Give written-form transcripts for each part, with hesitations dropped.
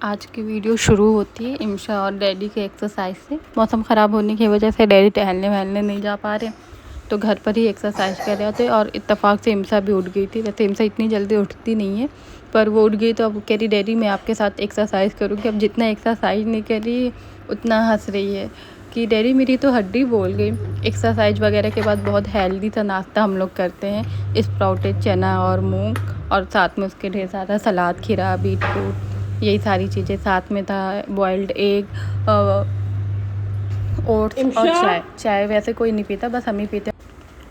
आज की वीडियो शुरू होती है इमशा और डैडी के एक्सरसाइज से। मौसम ख़राब होने की वजह से डैडी टहलने वहलने नहीं जा पा रहे, तो घर पर ही एक्सरसाइज कर रहे थे। और इत्तेफाक से इमशा भी उठ गई थी। वैसे इमशा इतनी जल्दी उठती नहीं है, पर वो उठ गई तो अब कह रही डैडी मैं आपके साथ एक्सरसाइज करूँगी। अब जितना एक्सरसाइज नहीं कर रही उतना हंस रही है कि डैडी मेरी तो हड्डी बोल गई। एक्सरसाइज वगैरह के बाद बहुत हेल्दी सा नाश्ता हम लोग करते हैं, स्प्राउटेड चना और मूंग, और साथ में उसके ढेर सारा सलाद, खीरा, बीटरूट, यही सारी चीज़ें साथ में था। बॉइल्ड एग, ओट्स और चाय वैसे कोई नहीं पीता, बस हम ही पीते हैं।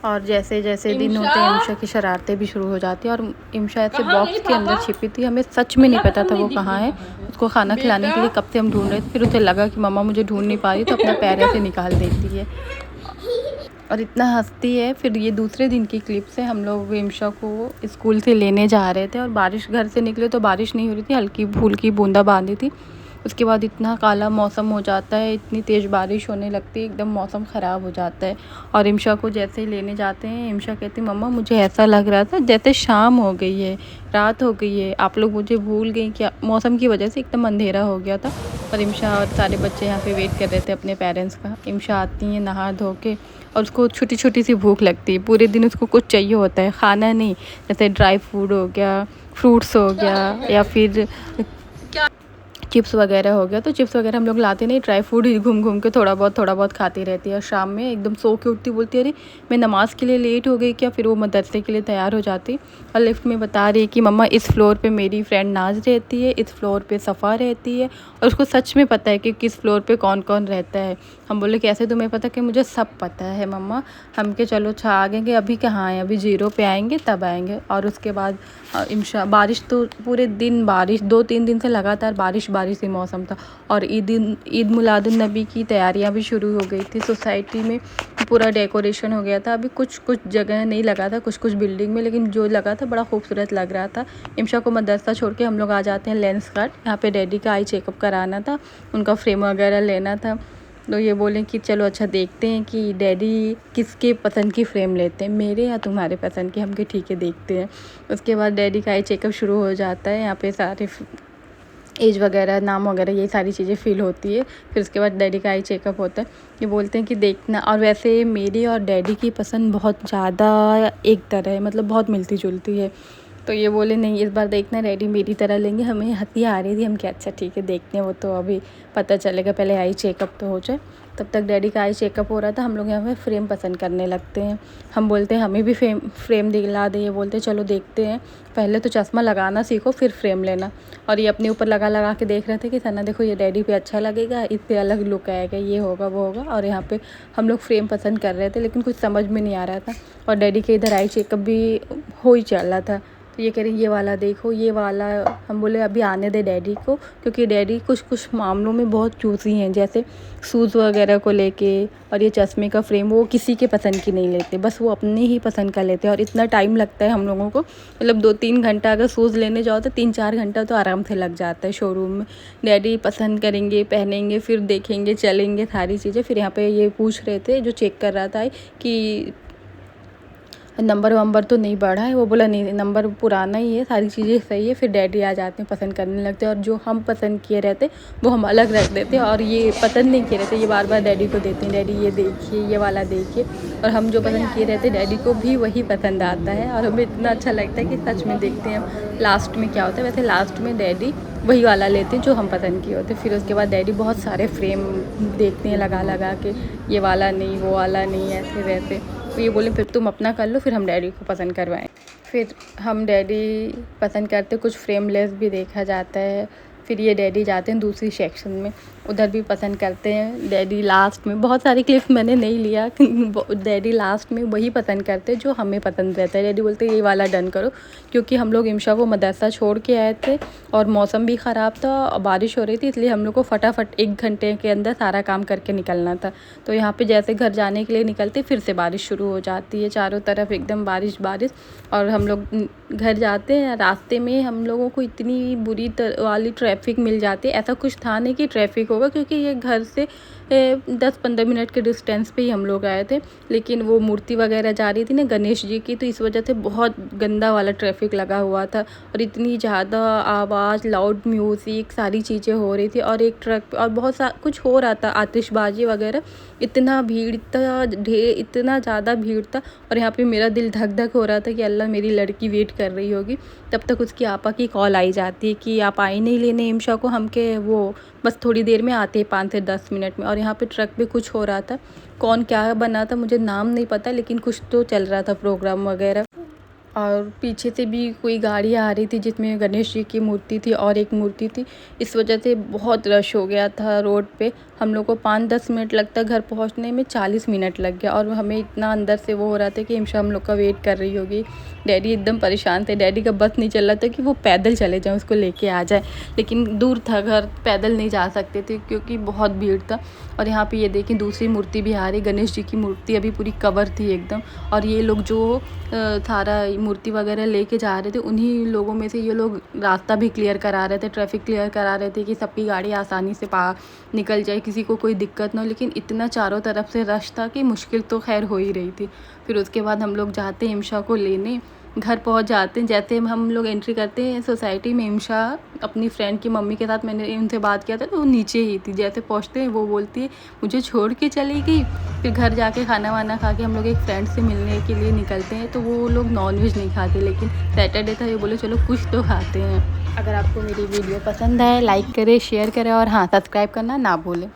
और जैसे जैसे दिन होते हैं इमशा की शरारतें भी शुरू हो जाती हैं। और इमशा ऐसे बॉक्स के अंदर छिपी थी, हमें सच में नहीं पता था वो कहाँ है। उसको खाना खिलाने के लिए कब से हम ढूंढ रहे थे, फिर उसे लगा कि मम्मा मुझे ढूंढ नहीं पा रही, तो अपना पैर ऐसे निकाल देती है और इतना हंसती है। फिर ये दूसरे दिन की क्लिप से हम लोग इमशा को स्कूल से लेने जा रहे थे और बारिश, घर से निकले तो बारिश नहीं हो रही थी, हल्की फुल्की बूंदा बांदी थी। उसके बाद इतना काला मौसम हो जाता है, इतनी तेज़ बारिश होने लगती है, एकदम मौसम ख़राब हो जाता है। और इमशा को जैसे ही लेने जाते हैं, इमशा कहती मम्मा मुझे ऐसा लग रहा था जैसे शाम हो गई है, रात हो गई है, आप लोग मुझे भूल गई क्या। मौसम की वजह से एकदम अंधेरा हो गया था। और इमशा और सारे बच्चे यहाँ पे वेट कर रहे थे अपने पेरेंट्स का। इमशा आती हैं नहा धो के, और उसको छोटी छोटी सी भूख लगती है। पूरे दिन उसको कुछ चाहिए होता है, खाना नहीं, जैसे ड्राई फ्रूट हो गया, फ्रूट्स हो गया, या फिर चिप्स वगैरह हो गया। तो चिप्स वगैरह हम लोग लाते नहीं, ड्राई फ्रूट ही घूम घूम के थोड़ा बहुत खाती रहती है। और शाम में एकदम सो के उठती, बोलती है अरे मैं नमाज़ के लिए लेट हो गई क्या। फिर वो मदरसे के लिए तैयार हो जाती और लिफ्ट में बता रही कि मम्मा इस फ्लोर पे मेरी फ्रेंड नाज रहती है, इस फ्लोर पे सफ़ा रहती है। और उसको सच में पता है कि किस फ्लोर पर कौन कौन रहता है। हम बोले कैसे तुम्हें पता, कि मुझे सब पता है मम्मा। हम के चलो अच्छा आगे, अभी कहाँ आए, अभी 0 पे आएंगे तब आएंगे। और उसके बाद इमशा, बारिश तो पूरे दिन बारिश, 2-3 दिन से लगातार बारिश ही मौसम था। और ईद मिलादुन नबी की तैयारियां भी शुरू हो गई थी। सोसाइटी में पूरा डेकोरेशन हो गया था। अभी कुछ कुछ जगह नहीं लगा था, कुछ कुछ बिल्डिंग में, लेकिन जो लगा था बड़ा खूबसूरत लग रहा था। इमशा को मदरसा छोड़ के हम लोग आ जाते हैं लेंस कार्ड। यहाँ पे डैडी का आई चेकअप कराना था, उनका फ्रेम वगैरह लेना था। तो ये बोलें कि चलो अच्छा देखते हैं कि डैडी किसके पसंद की फ़्रेम लेते हैं, मेरे या तुम्हारे पसंद की। हम के ठीक है देखते हैं। उसके बाद डैडी का आई चेकअप शुरू हो जाता है। यहाँ पे सारे एज वगैरह, नाम वगैरह, ये सारी चीज़ें फ़िल होती है। फिर उसके बाद डैडी का आई चेकअप होता है। ये बोलते हैं कि देखना। और वैसे मेरी और डैडी की पसंद बहुत ज़्यादा एक तरह है, मतलब बहुत मिलती जुलती है। तो ये बोले नहीं इस बार देखना डैडी मेरी तरह लेंगे। हमें हंसी आ रही थी, हम क्या अच्छा ठीक है देखते हैं, वो तो अभी पता चलेगा, पहले आई चेकअप तो हो जाए। तब तक डैडी का आई चेकअप हो रहा था। हम लोग यहाँ पे फ्रेम पसंद करने लगते हैं। हम बोलते हैं हमें भी फ्रेम दिला दे। ये बोलते चलो देखते हैं, पहले तो चश्मा लगाना सीखो फिर फ्रेम लेना। और ये अपने ऊपर लगा के देख रहे थे कि सना देखो ये डैडी पे अच्छा लगेगा, इस पे अलग लुक आएगा, ये होगा वो होगा। और यहाँ पे हम लोग फ्रेम पसंद कर रहे थे, लेकिन कुछ समझ में नहीं आ रहा था। और डैडी के इधर आई चेकअप भी हो ही चल रहा था। तो ये कह रही ये वाला देखो, ये वाला। हम बोले अभी आने दे डैडी को, क्योंकि डैडी कुछ मामलों में बहुत चूज़ी हैं, जैसे शूज़ वगैरह को लेके। और ये चश्मे का फ्रेम वो किसी के पसंद की नहीं लेते, बस वो अपनी ही पसंद का लेते हैं। और इतना टाइम लगता है हम लोगों को, मतलब 2-3 घंटा अगर शूज़ लेने जाओ तो 3-4 घंटा तो आराम से लग जाता है शोरूम में। डैडी पसंद करेंगे, पहनेंगे, फिर देखेंगे, चलेंगे, सारी चीज़ें। फिर यहाँ पे ये पूछ रहे थे, जो चेक कर रहा था कि नंबर वंबर तो नहीं बढ़ा है। वो बोला नहीं नंबर पुराना ही है, सारी चीज़ें सही है। फिर डैडी आ जाते हैं, पसंद करने लगते हैं। और जो हम पसंद किए रहते वो हम अलग रख देते हैं, और ये पसंद नहीं किए रहते ये बार बार डैडी को देते हैं, डैडी ये देखिए, ये वाला देखिए। और हम जो पसंद किए रहते डैडी को भी वही पसंद आता है। और हमें इतना अच्छा लगता है कि सच में देखते हैं हम लास्ट में क्या होता है। वैसे लास्ट में डैडी वही वाला लेते हैं जो हम पसंद किए होते। फिर उसके बाद डैडी बहुत सारे फ्रेम देखते हैं लगा के, ये वाला नहीं, वो वाला नहीं, ऐसे वैसे। तो ये बोले फिर तुम अपना कर लो, फिर हम डैडी को पसंद करवाएं। फिर हम डैडी पसंद करते, कुछ फ्रेमलेस भी देखा जाता है। फिर ये डैडी जाते हैं दूसरी सेक्शन में, उधर भी पसंद करते हैं। डैडी लास्ट में, बहुत सारी क्लिप मैंने नहीं लिया, डैडी लास्ट में वही पसंद करते हैं जो हमें पसंद रहता है। डैडी बोलते हैं ये वाला डन करो, क्योंकि हम लोग इमशा को मदरसा छोड़ के आए थे और मौसम भी ख़राब था और बारिश हो रही थी, इसलिए हम लोग को फटाफट 1 घंटे के अंदर सारा काम करके निकलना था। तो यहाँ पे जैसे घर जाने के लिए निकलते फिर से बारिश शुरू हो जाती है, चारों तरफ एकदम बारिश। और हम लोग घर जाते हैं, रास्ते में हम लोगों को इतनी बुरी वाली ट्रैफिक मिल जाती है। ऐसा कुछ था नहीं कि ट्रैफिक होगा, क्योंकि ये घर से 10-15 मिनट के डिस्टेंस पे ही हम लोग आए थे। लेकिन वो मूर्ति वगैरह जा रही थी ना गणेश जी की, तो इस वजह से बहुत गंदा वाला ट्रैफिक लगा हुआ था और इतनी ज़्यादा आवाज़, लाउड म्यूज़िक, सारी चीज़ें हो रही थी और एक ट्रक और बहुत सा कुछ हो रहा था, आतिशबाजी वगैरह। इतना भीड़ था, इतना ज़्यादा भीड़ था और यहाँ पे मेरा दिल धक धक हो रहा था कि अल्लाह मेरी लड़की वेट कर रही होगी। तब तक उसकी आपा की कॉल आई जाती है कि आप आई नहीं लेने इम्शा को, हम के वो बस थोड़ी देर में आते हैं 5 से 10 मिनट में। और यहाँ पे ट्रक पे कुछ हो रहा था, कौन क्या बना था मुझे नाम नहीं पता, लेकिन कुछ तो चल रहा था प्रोग्राम वगैरह। और पीछे से भी कोई गाड़ी आ रही थी जिसमें गणेश जी की मूर्ति थी और एक मूर्ति थी। इस वजह से बहुत रश हो गया था रोड पे। हम लोग को 5-10 मिनट लगता, घर पहुंचने में 40 मिनट लग गया और हमें इतना अंदर से वो हो रहा था कि इम्शा हम लोग का वेट कर रही होगी। डैडी एकदम परेशान थे, डैडी का बस नहीं चल रहा था कि वो पैदल चले जाएँ, उसको लेके आ जाए, लेकिन दूर था घर, पैदल नहीं जा सकते थे क्योंकि बहुत भीड़ था। और यहाँ पे ये देखें दूसरी मूर्ति भी आ रही, गणेश जी की मूर्ति अभी पूरी कवर थी एकदम। और ये लोग जो सारा मूर्ति वगैरह लेके जा रहे थे, उन्हीं लोगों में से ये लोग रास्ता भी क्लियर करा रहे थे, ट्रैफिक क्लियर करा रहे थे कि सबकी गाड़ी आसानी से निकल जाए, किसी को कोई दिक्कत ना हो। लेकिन इतना चारों तरफ से रश था कि मुश्किल तो खैर हो ही रही थी। फिर उसके बाद हम लोग जाते हैं इम्शा को लेने, घर पहुंच जाते हैं। जैसे हम लोग एंट्री करते हैं सोसाइटी में, इम्शा अपनी फ्रेंड की मम्मी के साथ, मैंने उनसे बात किया था तो वो नीचे ही थी। जैसे पहुंचते हैं वो बोलती है मुझे छोड़ के चली गई। फिर घर जाके खाना वाना खा के हम लोग एक फ्रेंड से मिलने के लिए निकलते हैं, तो वो लोग नॉनवेज नहीं खाते, लेकिन सैटरडे था, ये बोले चलो कुछ तो खाते हैं। अगर आपको मेरी वीडियो पसंद है लाइक करें, शेयर करें और हाँ सब्सक्राइब करना ना भूलें।